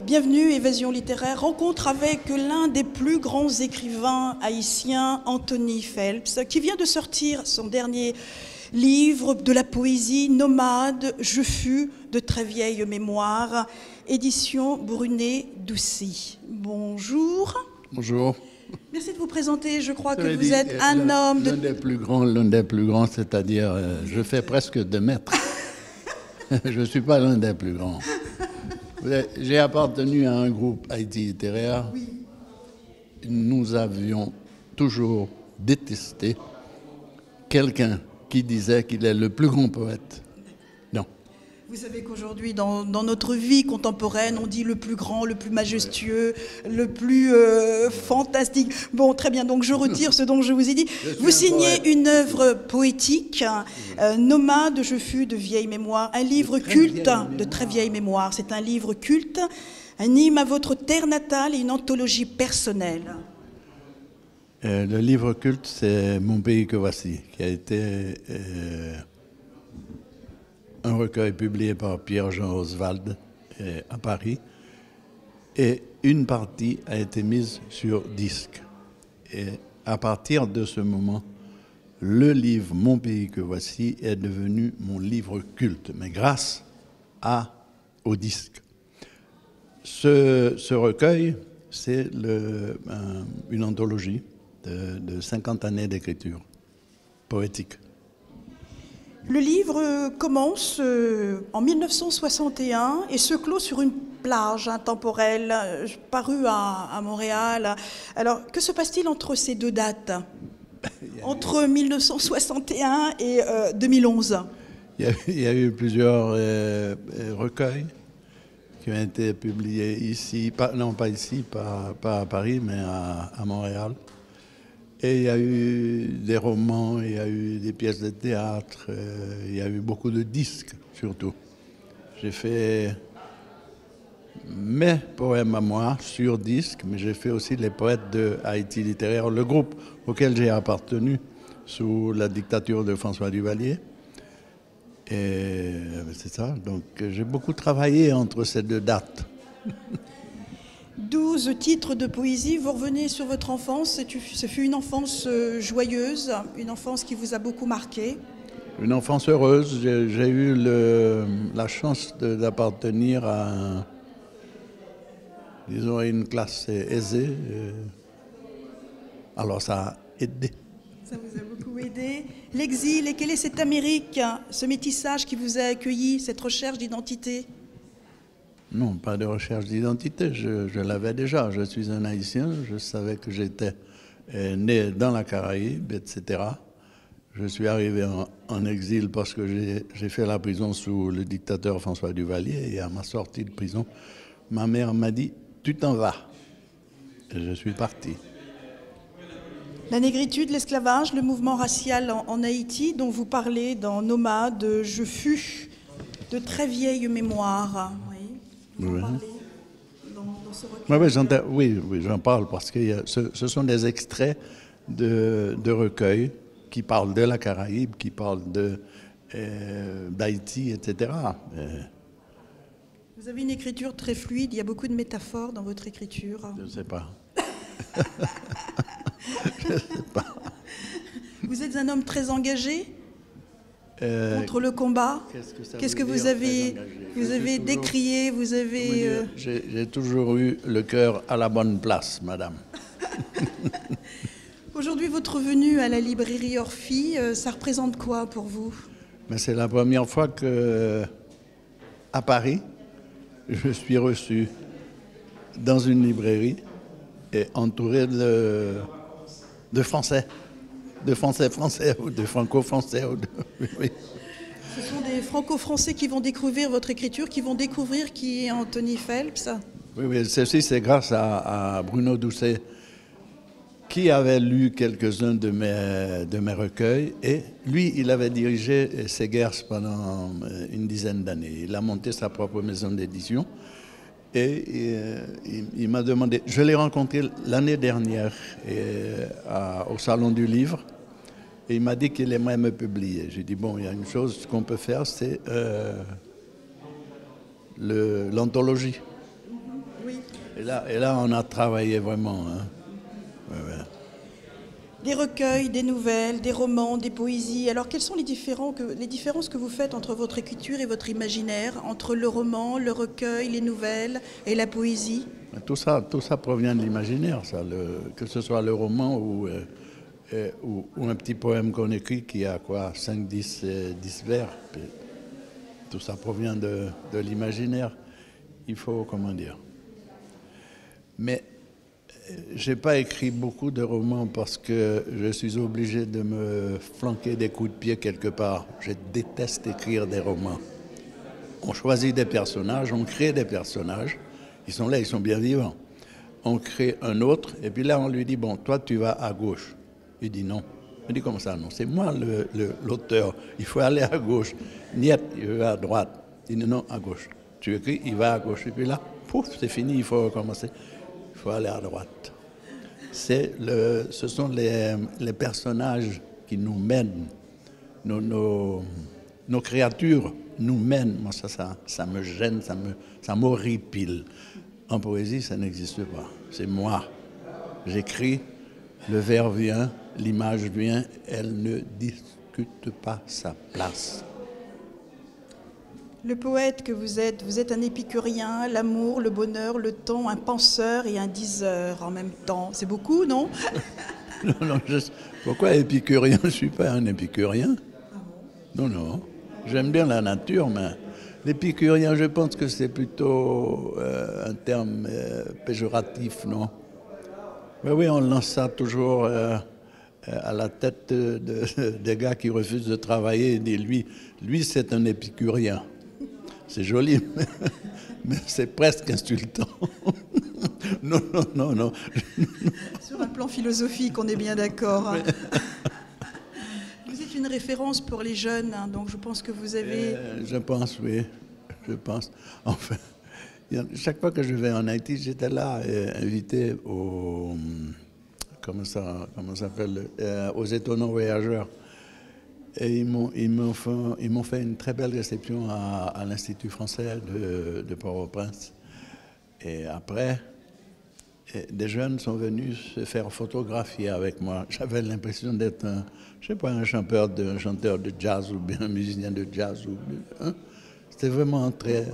Bienvenue, Évasion littéraire, rencontre avec l'un des plus grands écrivains haïtiens, Anthony Phelps, qui vient de sortir son dernier livre de la poésie, Nomade, je fus de très vieille mémoire, édition Brunet-Doucy. Bonjour. Bonjour. Merci de vous présenter. Je crois que vous êtes un homme de... L'un des plus grands, c'est-à-dire, je fais presque 2 mètres. Je ne suis pas l'un des plus grands. J'ai appartenu à un groupe Haïti littéraire. Oui. Nous avions toujours détesté quelqu'un qui disait qu'il est le plus grand poète. Non. Vous savez qu'aujourd'hui, dans notre vie contemporaine, on dit le plus grand, le plus majestueux, le plus fantastique. Bon, très bien, donc je retire ce dont je vous ai dit. Vous signez une œuvre poétique, Nomade, je fus de vieille mémoire, un livre culte, de très vieille mémoire. C'est un livre culte, un hymne à votre terre natale et une anthologie personnelle. Le livre culte, c'est Mon pays que voici, qui a été... un recueil publié par Pierre-Jean Oswald à Paris, et une partie a été mise sur disque. Et à partir de ce moment, le livre Mon pays que voici est devenu mon livre culte, mais grâce au disque. Ce recueil, c'est une anthologie de 50 années d'écriture poétique. Le livre commence en 1961 et se clôt sur une plage intemporelle parue à Montréal. Alors, que se passe-t-il entre ces deux dates, entre 1961 et 2011? Il y a eu plusieurs recueils qui ont été publiés ici, pas ici, pas à Paris, mais à Montréal. Et il y a eu des romans, il y a eu des pièces de théâtre, il y a eu beaucoup de disques surtout. J'ai fait mes poèmes à moi sur disque, mais j'ai fait aussi les poètes de Haïti littéraire, le groupe auquel j'ai appartenu sous la dictature de François Duvalier. Et c'est ça, donc j'ai beaucoup travaillé entre ces deux dates. 12 titres de poésie, vous revenez sur votre enfance, ce fut une enfance joyeuse, une enfance qui vous a beaucoup marqué. Une enfance heureuse, j'ai eu la chance d'appartenir à une classe aisée, alors ça a aidé. Ça vous a beaucoup aidé. L'exil, et quelle est cette Amérique, ce métissage qui vous a accueilli, cette recherche d'identité? Non, pas de recherche d'identité, je l'avais déjà. Je suis un Haïtien, je savais que j'étais né dans la Caraïbe, etc. Je suis arrivé en exil parce que j'ai fait la prison sous le dictateur François Duvalier, et à ma sortie de prison, ma mère m'a dit « tu t'en vas ». Et je suis parti. La négritude, l'esclavage, le mouvement racial en Haïti dont vous parlez dans Nomade, je fus de très vieille mémoire. Vous en parlez dans ce recueil? Oui, j'en parle parce que ce sont des extraits de recueils qui parlent de la Caraïbe, qui parlent d'Haïti, etc. Vous avez une écriture très fluide, il y a beaucoup de métaphores dans votre écriture. Je ne sais pas. Je ne sais pas. Vous êtes un homme très engagé contre le combat. Qu'est-ce que vous avez décrié, vous avez... J'ai toujours eu le cœur à la bonne place, madame. Aujourd'hui, votre venue à la librairie Orphie, ça représente quoi pour vous? C'est la première fois que, à Paris, je suis reçu dans une librairie et entouré de Français. De Français ou de franco-français. Oui. Ce sont des franco-français qui vont découvrir votre écriture, qui vont découvrir qui est Anthony Phelps. Oui, oui, ceci c'est grâce à Bruno Doucet, qui avait lu quelques-uns de mes recueils, et lui, il avait dirigé Segers pendant une dizaine d'années. Il a monté sa propre maison d'édition, et il m'a demandé, je l'ai rencontré l'année dernière au Salon du Livre, et il m'a dit qu'il aimerait me publier. J'ai dit, bon, il y a une chose qu'on peut faire, c'est l'anthologie. Oui. Et là, on a travaillé vraiment. Hein. Ouais, ouais. Des recueils, des nouvelles, des romans, des poésies. Alors, quelles sont les différences que vous faites entre votre écriture et votre imaginaire, entre le roman, le recueil, les nouvelles et la poésie? Tout ça provient de l'imaginaire, ça, que ce soit le roman ou un petit poème qu'on écrit qui a quoi, 5-10 vers. Tout ça provient de l'imaginaire. Il faut, comment dire. Mais je n'ai pas écrit beaucoup de romans parce que je suis obligé de me flanquer des coups de pied quelque part. Je déteste écrire des romans. On choisit des personnages, on crée des personnages. Ils sont là, ils sont bien vivants. On crée un autre, et puis là, on lui dit, bon, toi, tu vas à gauche. Il dit non. Il dit, comment ça, non? C'est moi l'auteur. Il faut aller à gauche. Niet, il va à droite. Il dit, non, à gauche. Tu écris, il va à gauche. Et puis là, pouf, c'est fini, il faut recommencer. Il faut aller à droite. Ce sont les personnages qui nous mènent. Nos créatures nous mènent. Moi, ça me gêne, ça m'horripile. En poésie, ça n'existe pas. C'est moi. J'écris, le vers vient, l'image vient, elle ne discute pas sa place. Le poète que vous êtes un épicurien, l'amour, le bonheur, le temps, un penseur et un diseur en même temps. C'est beaucoup, non? Non, pourquoi épicurien? Je ne suis pas un épicurien. Non. J'aime bien la nature, mais l'épicurien, je pense que c'est plutôt un terme péjoratif, non? Mais oui, on lance ça toujours à la tête des gars qui refusent de travailler et dit lui c'est un épicurien. C'est joli, mais c'est presque insultant. Non. Sur un plan philosophique, on est bien d'accord. Hein. Vous êtes une référence pour les jeunes, hein, donc je pense que vous avez... Je pense, oui. Je pense. Enfin, chaque fois que je vais en Haïti, j'étais là, invité aux... Comment ça s'appelle, aux étonnants voyageurs. Et ils m'ont fait une très belle réception à l'Institut français de Port-au-Prince. Et après, des jeunes sont venus se faire photographier avec moi. J'avais l'impression d'être un chanteur de jazz ou bien un musicien de jazz. Hein? C'était vraiment très,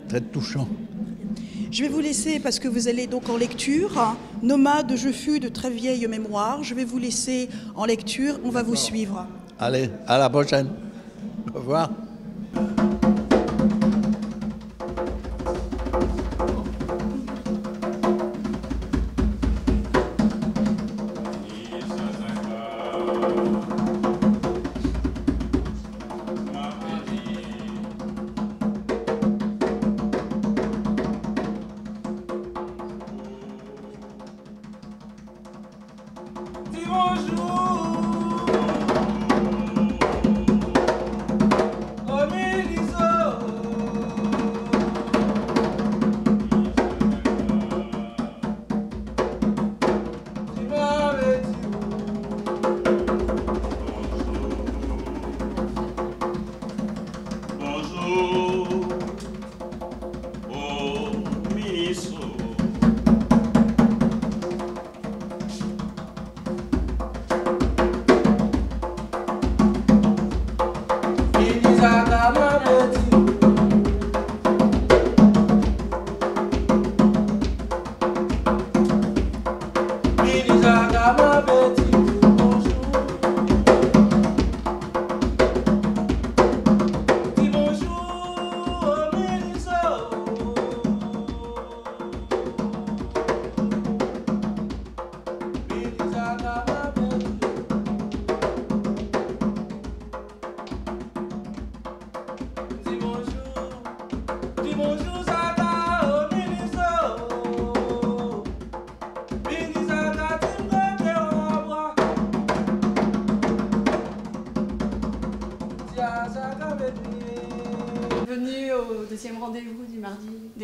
très touchant. Je vais vous laisser, parce que vous allez donc en lecture. Nomade, je fus de très vieille mémoire. Je vais vous laisser en lecture. On va vous suivre. Allez, à la prochaine. Au revoir.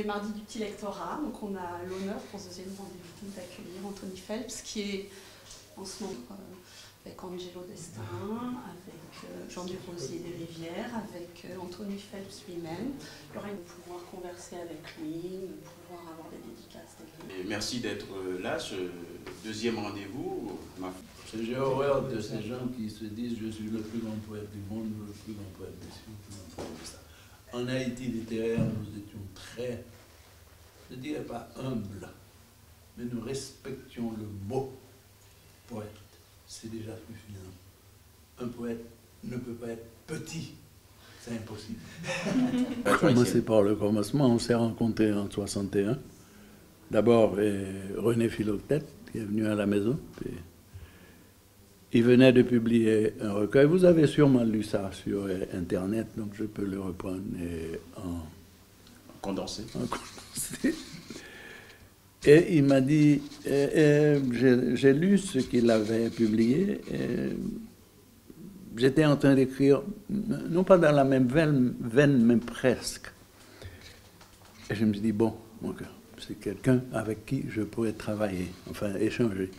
mardis du petit lectorat. Donc on a l'honneur pour ce deuxième rendez-vous d'accueillir Anthony Phelps, qui est en ce moment avec Angelo Destin, avec Jean Desrosiers des Rivières, avec Anthony Phelps lui-même. Il y aura de pouvoir converser avec lui, de pouvoir avoir des dédicaces. Merci d'être là, ce deuxième rendez-vous. J'ai horreur de ces gens qui se disent je suis le plus grand poète du monde, le plus grand poète des cieux, le plus grand poète de ça. En Haïti littéraire, nous étions très, je ne dirais pas humbles, mais nous respections le mot poète. C'est déjà suffisant. Un poète ne peut pas être petit. C'est impossible. Commencer par le commencement, on s'est rencontrés en 61. D'abord, René Philoctète, qui est venu à la maison. Puis il venait de publier un recueil. Vous avez sûrement lu ça sur Internet, donc je peux le reprendre en condensé. Et il m'a dit, j'ai lu ce qu'il avait publié, j'étais en train d'écrire, non pas dans la même veine, mais presque. Et je me suis dit, bon, mon cœur, c'est quelqu'un avec qui je pourrais travailler, enfin échanger.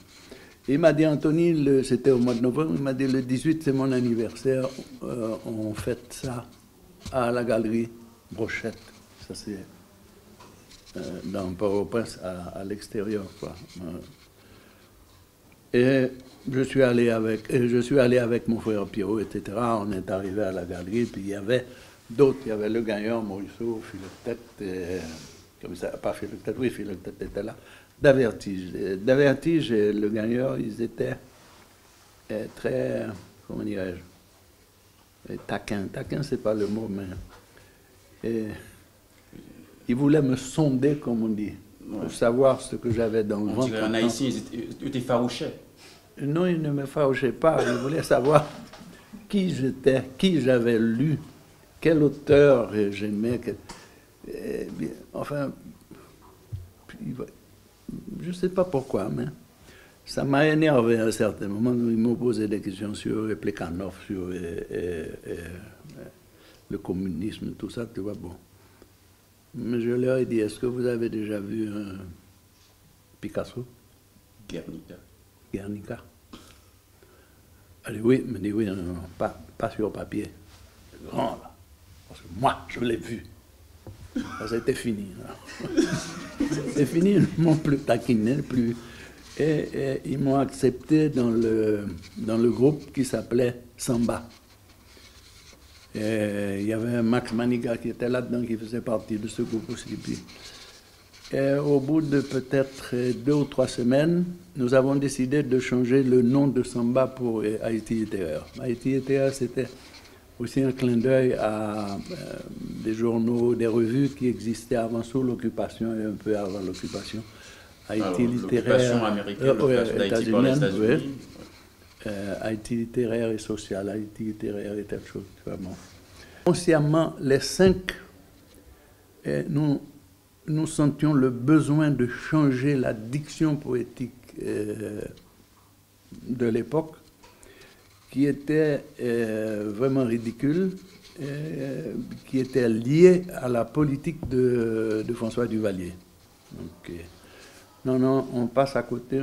Et il m'a dit, Anthony, c'était au mois de novembre, il m'a dit, le 18, c'est mon anniversaire, on fête ça à la galerie Brochette. Ça, c'est dans Port-au-Prince, à l'extérieur, quoi. Et je suis allé avec mon frère Pierrot, etc. On est arrivé à la galerie, puis il y avait d'autres. Il y avait le gagnant, Morisseau, Philoctète, comme ça, pas Philoctète, oui, Philoctète était là. D'Avertige. D'Avertige et le gagneur, ils étaient très, comment dirais-je, taquins. Taquins, c'est pas le mot, mais ils voulaient me sonder, comme on dit, pour savoir ce que j'avais dans le ventre. En Haïtien, ils étaient farouchés. Non, ils ne me farouchaient pas. Ils voulaient savoir qui j'étais, qui j'avais lu, quel auteur j'aimais. Enfin, je ne sais pas pourquoi, mais ça m'a énervé à un certain moment. Ils m'ont posé des questions sur Plekhanov, sur le communisme, tout ça, tu vois, bon. Mais je leur ai dit, est-ce que vous avez déjà vu Picasso? Guernica. Elle dit oui, me dit oui, non, pas sur papier. C'est grand, là. Parce que moi, je l'ai vu. Ça, c'était fini. C'est fini, ils ne m'ont plus taquiné, plus. Et ils m'ont accepté dans le groupe qui s'appelait Samba. Et il y avait Max Maniga qui était là-dedans, qui faisait partie de ce groupe aussi. Puis, et au bout de peut-être 2 ou 3 semaines, nous avons décidé de changer le nom de Samba pour Haïti littéraire. Haïti littéraire, c'était aussi un clin d'œil à des journaux, des revues qui existaient avant, sous l'occupation et un peu avant l'occupation. Haïti littéraire, États-Unis. Haïti littéraire et social, Haïti littéraire et telle chose. Vraiment. Consciemment, les 5, nous sentions le besoin de changer la diction poétique de l'époque, qui était vraiment ridicule, qui était liée à la politique de François Duvalier. Donc, non, on passe à côté,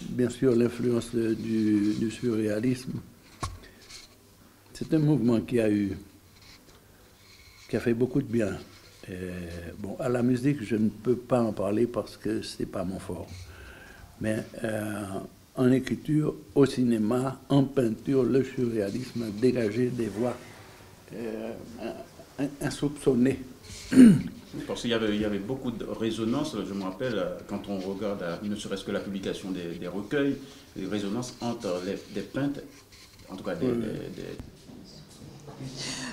bien sûr, l'influence du surréalisme. C'est un mouvement qui a fait beaucoup de bien. Bon, à la musique, je ne peux pas en parler parce que ce n'est pas mon fort. Mais en écriture, au cinéma, en peinture, le surréalisme a dégagé des voix insoupçonnées. Parce qu'il y avait beaucoup de résonance, je me rappelle, quand on regarde, ne serait-ce que la publication des recueils, des résonances entre des peintres, en tout cas des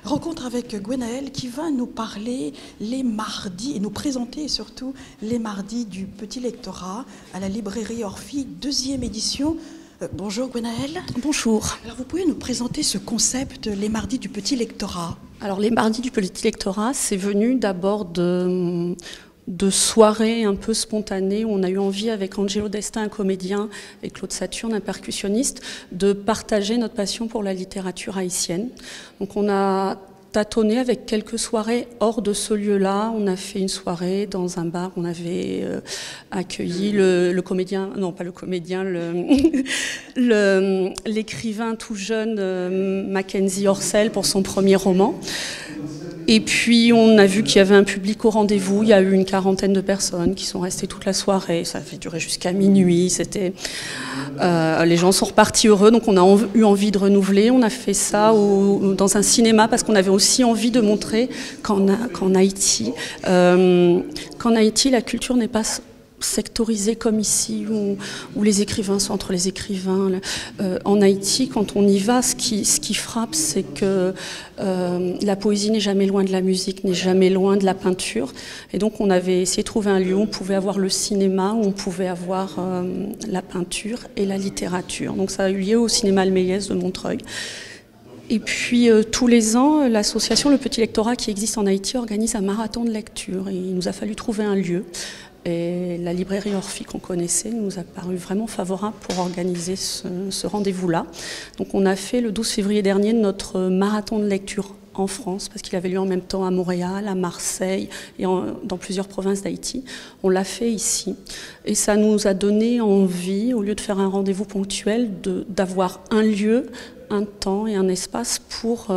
Rencontre avec Gwenaël qui va nous parler les mardis et nous présenter surtout les mardis du Petit Lectorat à la librairie Orphie, 2e édition. Bonjour Gwenaël. Bonjour. Alors vous pouvez nous présenter ce concept, les mardis du Petit Lectorat? Alors les mardis du Petit Lectorat, c'est venu d'abord de soirées un peu spontanées où on a eu envie avec Angelo Destin, un comédien, et Claude Saturne, un percussionniste, de partager notre passion pour la littérature haïtienne. Donc on a tâtonné avec quelques soirées hors de ce lieu-là. On a fait une soirée dans un bar. On avait accueilli le comédien, non pas le comédien, l'écrivain tout jeune Mackenzie Orsel pour son premier roman. Et puis on a vu qu'il y avait un public au rendez-vous. Il y a eu une 40aine de personnes qui sont restées toute la soirée. Ça a duré jusqu'à minuit. Les gens sont repartis heureux. Donc on a eu envie de renouveler. On a fait ça dans un cinéma parce qu'on avait aussi envie de montrer qu'en Haïti, la culture n'est pas sectorisée comme ici, où les écrivains sont entre les écrivains. En Haïti, quand on y va, ce qui frappe, c'est que la poésie n'est jamais loin de la musique, n'est jamais loin de la peinture. Et donc on avait essayé de trouver un lieu où on pouvait avoir le cinéma, où on pouvait avoir la peinture et la littérature. Donc ça a eu lieu au cinéma Le Méliès de Montreuil. Et puis tous les ans, l'association Le Petit Lectorat qui existe en Haïti organise un marathon de lecture. Et il nous a fallu trouver un lieu. Et la librairie Orphi qu'on connaissait nous a paru vraiment favorable pour organiser ce rendez-vous-là. Donc on a fait le 12 février dernier notre marathon de lecture en France, parce qu'il avait lieu en même temps à Montréal, à Marseille et dans plusieurs provinces d'Haïti. On l'a fait ici. Et ça nous a donné envie, au lieu de faire un rendez-vous ponctuel, d'avoir un lieu, un temps et un espace pour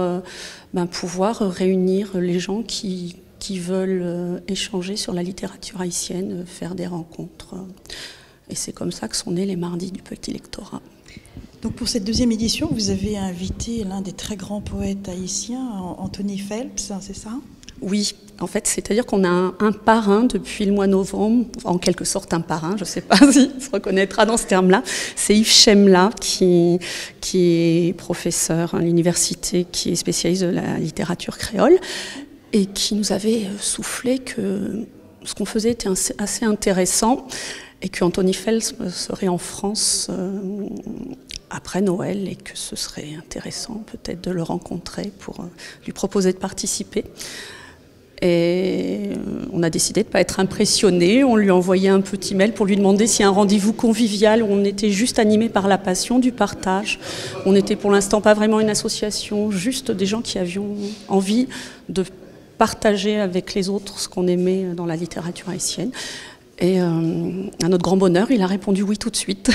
pouvoir réunir les gens qui veulent échanger sur la littérature haïtienne, faire des rencontres. Et c'est comme ça que sont nés les mardis du Petit Lectorat. Donc pour cette deuxième édition, vous avez invité l'un des très grands poètes haïtiens, Anthony Phelps, c'est ça ? Oui, en fait, c'est-à-dire qu'on a un parrain depuis le mois de novembre, en quelque sorte un parrain, je ne sais pas s'il se reconnaîtra dans ce terme-là, c'est Yves Chemla qui est professeur à l'université, qui est spécialiste de la littérature créole, et qui nous avait soufflé que ce qu'on faisait était assez intéressant et qu'Anthony Phelps serait en France après Noël et que ce serait intéressant peut-être de le rencontrer pour lui proposer de participer. Et on a décidé de ne pas être impressionnés. On lui a envoyé un petit mail pour lui demander s'il y a un rendez-vous convivial où on était juste animé par la passion du partage. On n'était pour l'instant pas vraiment une association, juste des gens qui avions envie de partager avec les autres ce qu'on aimait dans la littérature haïtienne. Et à notre grand bonheur, il a répondu oui tout de suite.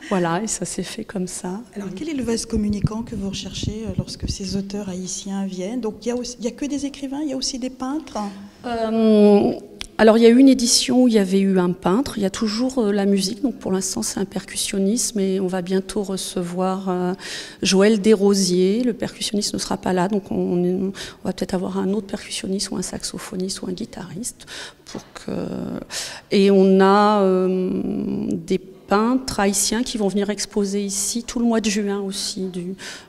Voilà, et ça s'est fait comme ça. Alors, quel est le vase communicant que vous recherchez lorsque ces auteurs haïtiens viennent ? Donc, il n'y a que des écrivains, il y a aussi des peintres ? Alors, il y a eu une édition où il y avait eu un peintre. Il y a toujours la musique. Donc, pour l'instant, c'est un percussionniste. Mais on va bientôt recevoir Joël Desrosiers. Le percussionniste ne sera pas là. Donc, on va peut-être avoir un autre percussionniste ou un saxophoniste ou un guitariste. Et on a des peintres haïtiens qui vont venir exposer ici tout le mois de juin aussi.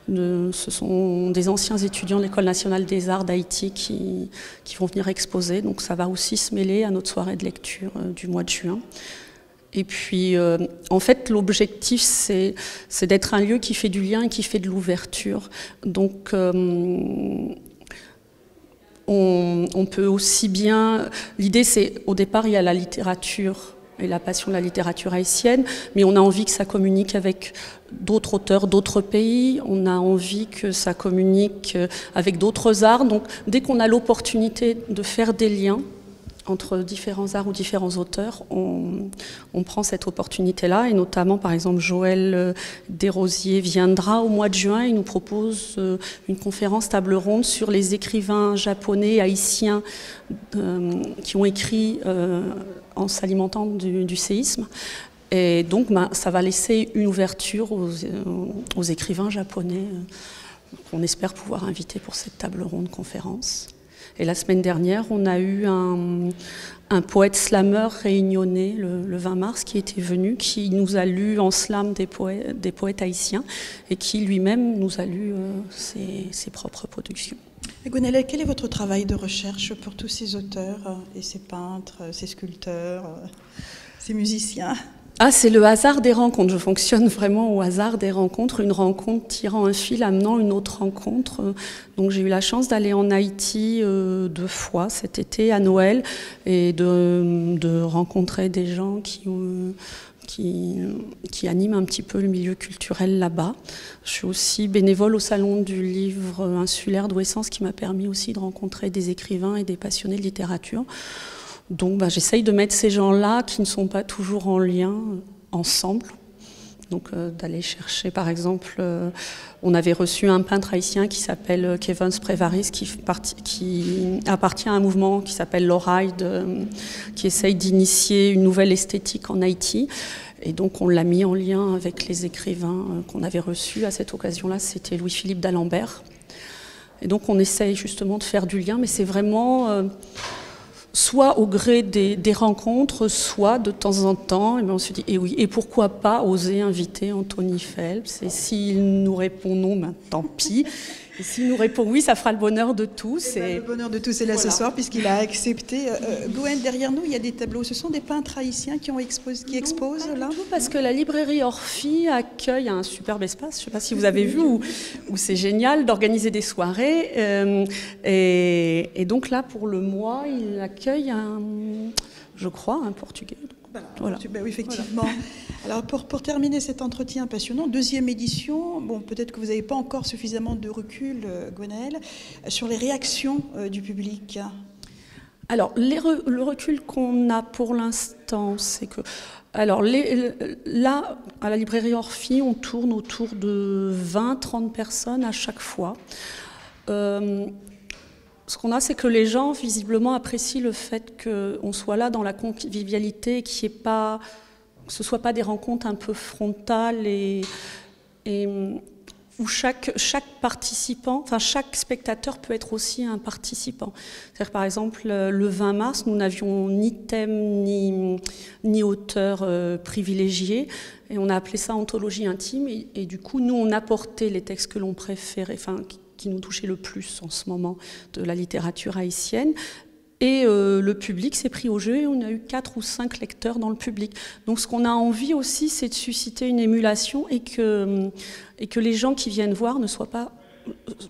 Ce sont des anciens étudiants de l'École nationale des arts d'Haïti qui vont venir exposer. Donc ça va aussi se mêler à notre soirée de lecture du mois de juin. Et puis, en fait, l'objectif, c'est d'être un lieu qui fait du lien et qui fait de l'ouverture. Donc, on peut aussi bien... L'idée, c'est, au départ, il y a la littérature et la passion de la littérature haïtienne, mais on a envie que ça communique avec d'autres auteurs d'autres pays, on a envie que ça communique avec d'autres arts. Donc, dès qu'on a l'opportunité de faire des liens entre différents arts ou différents auteurs, on prend cette opportunité-là, et notamment, par exemple, Joël Desrosiers viendra au mois de juin. Il nous propose une conférence table ronde sur les écrivains japonais et haïtiens qui ont écrit en s'alimentant du séisme. Et donc, ça va laisser une ouverture aux écrivains japonais qu'on espère pouvoir inviter pour cette table ronde conférence. Et la semaine dernière, on a eu un poète slameur réunionnais le 20 mars qui était venu, qui nous a lu en slam des poètes haïtiens et qui lui-même nous a lu ses propres productions. Gonella, quel est votre travail de recherche pour tous ces auteurs et ces peintres, ces sculpteurs, ces musiciens ? Ah, c'est le hasard des rencontres. Je fonctionne vraiment au hasard des rencontres. Une rencontre tirant un fil, amenant une autre rencontre. Donc j'ai eu la chance d'aller en Haïti 2 fois cet été à Noël et de rencontrer des gens qui animent un petit peu le milieu culturel là-bas. Je suis aussi bénévole au Salon du livre insulaire d'Ouessant, qui m'a permis aussi de rencontrer des écrivains et des passionnés de littérature. Donc j'essaye de mettre ces gens-là qui ne sont pas toujours en lien ensemble. Donc d'aller chercher, par exemple, on avait reçu un peintre haïtien qui s'appelle Kevin Sprevaris, qui appartient à un mouvement qui s'appelle l'Oride, qui essaye d'initier une nouvelle esthétique en Haïti. Et donc on l'a mis en lien avec les écrivains qu'on avait reçus à cette occasion-là, c'était Louis-Philippe d'Alembert. Et donc on essaye justement de faire du lien, mais c'est vraiment... soit au gré des rencontres, soit de temps en temps, et bien on se dit, et oui, et pourquoi pas oser inviter Anthony Phelps, et s'il nous répond non, ben, tant pis, et s'il nous répond oui, ça fera le bonheur de tous. Et le bonheur de tous est là voilà. Ce soir, puisqu'il a accepté. Gwen, derrière nous, il y a des tableaux, ce sont des peintres haïtiens qui exposent là tout, parce que la librairie Orphie accueille un superbe espace, je ne sais pas si vous avez vu, où c'est génial d'organiser des soirées, et donc là, pour le mois, il accueille je crois, un Portugais. Voilà. Ben oui, effectivement. Voilà. Alors pour terminer cet entretien passionnant, 2e édition, bon, peut-être que vous n'avez pas encore suffisamment de recul, Gwenaëlle, sur les réactions du public. Alors le recul qu'on a pour l'instant, c'est que... Alors là, à la librairie Orphie, on tourne autour de 20-30 personnes à chaque fois. Ce qu'on a, c'est que les gens, visiblement, apprécient le fait qu'on soit là dans la convivialité, que ce ne soit pas des rencontres un peu frontales et où chaque participant, enfin chaque spectateur peut être aussi un participant. C'est-à-dire, par exemple, le 20 mars, nous n'avions ni thème ni auteur privilégié, et on a appelé ça anthologie intime, et du coup, nous, on apportait les textes que l'on préférait, enfin, qui nous touchait le plus en ce moment de la littérature haïtienne. Et le public s'est pris au jeu et on a eu 4 ou 5 lecteurs dans le public. Donc ce qu'on a envie aussi, c'est de susciter une émulation et que les gens qui viennent voir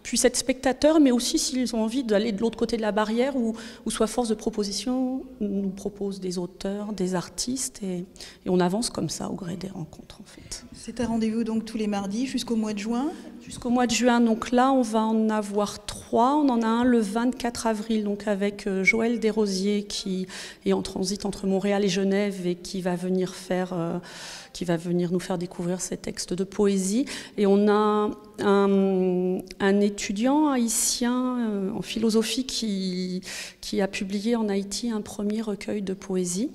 puissent être spectateurs, mais aussi s'ils ont envie d'aller de l'autre côté de la barrière ou soit force de proposition, nous proposent des auteurs, des artistes et on avance comme ça au gré des rencontres en fait. C'est un rendez-vous donc tous les mardis jusqu'au mois de juin. Jusqu'au mois de juin, donc là on va en avoir 3, on en a un le 24 avril donc avec Joël Desrosiers qui est en transit entre Montréal et Genève et qui va venir nous faire découvrir ses textes de poésie. Et on a un étudiant haïtien en philosophie qui a publié en Haïti un premier recueil de poésie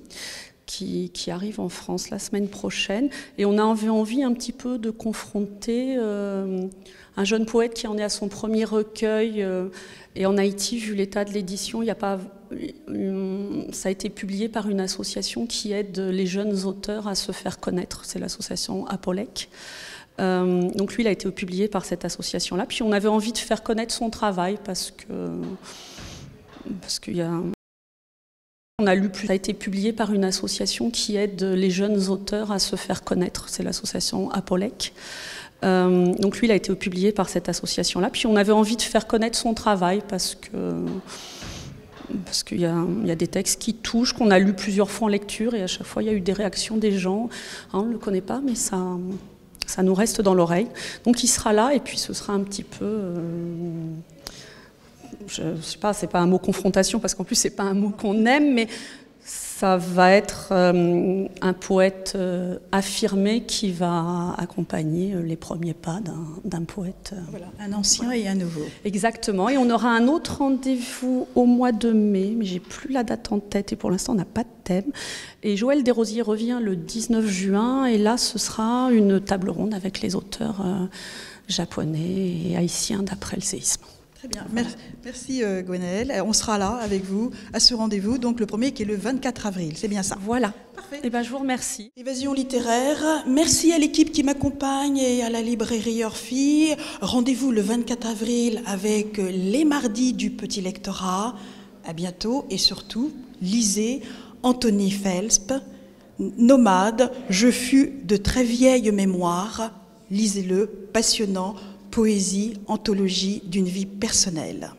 qui arrive en France la semaine prochaine. Et on a envie un petit peu de confronter un jeune poète qui en est à son premier recueil. Et en Haïti, vu l'état de l'édition, ça a été publié par une association qui aide les jeunes auteurs à se faire connaître. C'est l'association Apolec. Donc lui, il a été publié par cette association-là. Puis on avait envie de faire connaître son travail parce qu'il y a... On a lu plus. Ça a été publié par une association qui aide les jeunes auteurs à se faire connaître. C'est l'association Apolec. Donc lui, il a été publié par cette association-là. Puis on avait envie de faire connaître son travail parce qu'il y a des textes qui touchent, qu'on a lu plusieurs fois en lecture et à chaque fois, il y a eu des réactions des gens. On ne le connaît pas, mais ça nous reste dans l'oreille. Donc il sera là et puis ce sera un petit peu... je ne sais pas, c'est pas un mot confrontation parce qu'en plus c'est pas un mot qu'on aime, mais ça va être un poète affirmé qui va accompagner les premiers pas d'un poète. Voilà, un ancien et un nouveau. Exactement, et on aura un autre rendez-vous au mois de mai, mais j'ai plus la date en tête et pour l'instant on n'a pas de thème. Et Joël Desrosiers revient le 19 juin et là ce sera une table ronde avec les auteurs japonais et haïtiens d'après le séisme. Très bien, merci Gwenaëlle. On sera là avec vous à ce rendez-vous, donc le premier qui est le 24 avril, c'est bien ça. Voilà, parfait. Et je vous remercie. Évasion littéraire, merci à l'équipe qui m'accompagne et à la librairie Orphie. Rendez-vous le 24 avril avec les mardis du petit lectorat. À bientôt et surtout, lisez Anthony Phelps, nomade, je fus de très vieille mémoire. Lisez-le, passionnant, poésie, anthologie d'une vie personnelle.